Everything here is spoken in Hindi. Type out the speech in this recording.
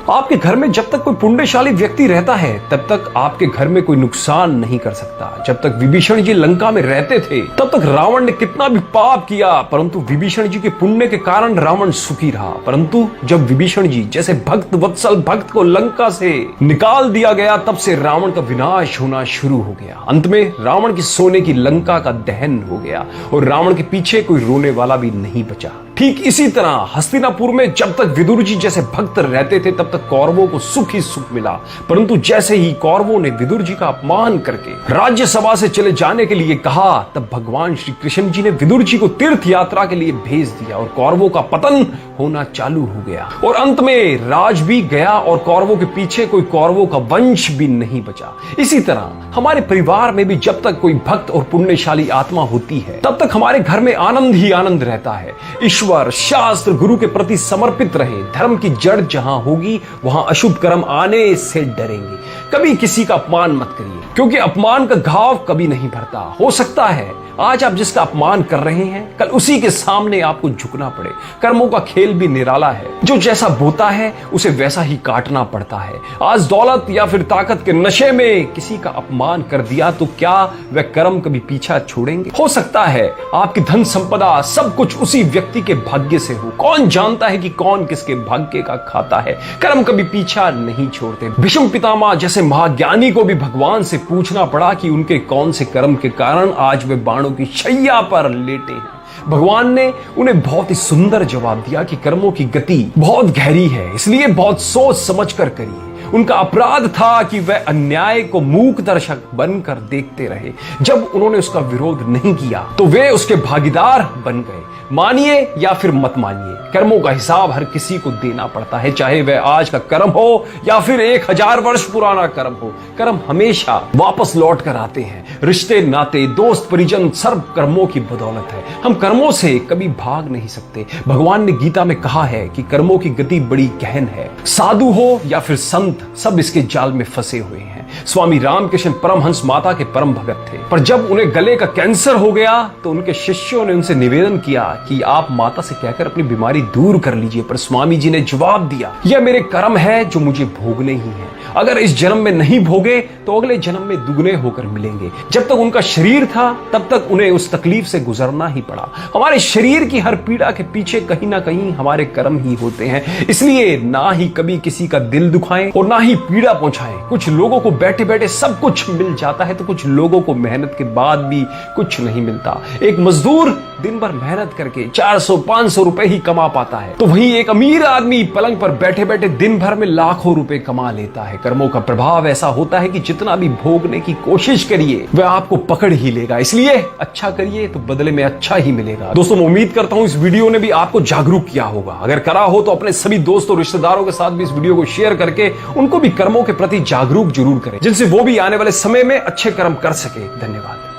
आपके घर में जब तक कोई पुण्यशाली व्यक्ति रहता है तब तक आपके घर में कोई नुकसान नहीं कर सकता। जब तक विभीषण जी लंका में रहते थे तब तक रावण ने कितना भी पाप किया, परंतु विभीषण जी के पुण्य के कारण रावण सुखी रहा। परंतु जब विभीषण जी जैसे भक्त वत्सल भक्त को लंका से निकाल दिया गया तब से रावण का विनाश होना शुरू हो गया। अंत में रावण की सोने की लंका का दहन हो गया और रावण के पीछे कोई रोने वाला भी नहीं बचा। ठीक इसी तरह हस्तिनापुर में जब तक विदुर जी जैसे भक्त रहते थे तब तक कौरवों को सुख ही सुख मिला, परंतु जैसे ही कौरवों ने विदुर जी का अपमान करके राज्यसभा से चले जाने के लिए कहा तब भगवान श्री कृष्ण जी ने विदुर जी को तीर्थ यात्रा के लिए भेज दिया और कौरवों का पतन होना चालू हो गया और अंत में राज भी गया और कौरवों के पीछे कोई कौरवों का वंश भी नहीं बचा। इसी तरह हमारे परिवार में भी जब तक कोई भक्त और पुण्यशाली आत्मा होती है तब तक हमारे घर में आनंद ही आनंद रहता है। ईश्वर शास्त्र गुरु के प्रति समर्पित रहे। धर्म की जड़ जहां होगी वहां अशुभ कर्म आने से डरेंगे। कभी किसी का अपमान मत करिए, क्योंकि अपमान का घाव कभी नहीं भरता। हो सकता है आज आप जिसका अपमान कर रहे हैं कल उसी के सामने आपको झुकना पड़े। कर्मों का खेल भी निराला है, जो जैसा बोता है उसे वैसा ही काटना पड़ता है। आज दौलत या फिर ताकत के नशे में किसी का अपमान कर दिया तो क्या वह कर्म कभी पीछा छोड़ेंगे? हो सकता है आपकी धन संपदा सब कुछ उसी व्यक्ति के भाग्य से हो। कौन जानता है कि कौन किसके भाग्य का खाता है। कर्म कभी पीछा नहीं छोड़ते। भीष्म पितामह जैसे महाज्ञानी को भी भगवान से पूछना पड़ा कि उनके कौन से कर्म के कारण आज वे बाणों की शैया पर लेटे हैं। भगवान ने उन्हें बहुत ही सुंदर जवाब दिया कि कर्मों की गति बहुत गहरी है, इसलिए बहुत सोच समझ कर करिए। उनका अपराध था कि वह अन्याय को मूक दर्शक बनकर देखते रहे। जब उन्होंने उसका विरोध नहीं किया तो वे उसके भागीदार बन गए। मानिए या फिर मत मानिए, कर्मों का हिसाब हर किसी को देना पड़ता है, चाहे वह आज का कर्म हो या फिर 1000 वर्ष पुराना कर्म हो। कर्म हमेशा वापस लौट कर आते हैं। रिश्ते नाते दोस्त परिजन सर्व कर्मों की बदौलत है। हम कर्मों से कभी भाग नहीं सकते। भगवान ने गीता में कहा है कि कर्मों की गति बड़ी गहन है। साधु हो या फिर संत सब इसके जाल में फंसे हुए हैं। स्वामी रामकृष्ण परमहंस माता के परम भगत थे, पर जब उन्हें गले का कैंसर हो गया तो उनके शिष्यों ने उनसे निवेदन किया कि आप माता से कहकर अपनी बीमारी दूर कर लीजिए। पर स्वामी जी ने जवाब दिया, यह मेरे कर्म है जो मुझे भोगने ही हैं। अगर इस जन्म में नहीं भोगे तो अगले जन्म में दुगने होकर मिलेंगे। जब तक उनका शरीर था तब तक उन्हें उस तकलीफ से गुजरना ही पड़ा। हमारे शरीर की हर पीड़ा के पीछे कहीं ना कहीं हमारे कर्म ही होते हैं। इसलिए ना ही कभी किसी का दिल दुखाएं और ना ही पीड़ा पहुंचाएं। कुछ लोगों को बैठे बैठे सब कुछ मिल जाता है तो कुछ लोगों को मेहनत के बाद भी कुछ नहीं मिलता। एक मजदूर दिन भर मेहनत करके 400-500 रुपए ही कमा पाता है, तो वहीं एक अमीर आदमी पलंग पर बैठे बैठे दिन भर में लाखों रुपए कमा लेता है। कर्मों का प्रभाव ऐसा होता है कि जितना भी भोगने की कोशिश करिए वह आपको पकड़ ही लेगा। इसलिए अच्छा करिए तो बदले में अच्छा ही मिलेगा। दोस्तों, मैं उम्मीद करता हूं इस वीडियो ने भी आपको जागरूक किया होगा। अगर करा हो तो अपने सभी दोस्तों रिश्तेदारों के साथ भी इस वीडियो को शेयर करके उनको भी कर्मों के प्रति जागरूक जरूर करें, जिनसे वो भी आने वाले समय में अच्छे कर्म कर सके। धन्यवाद।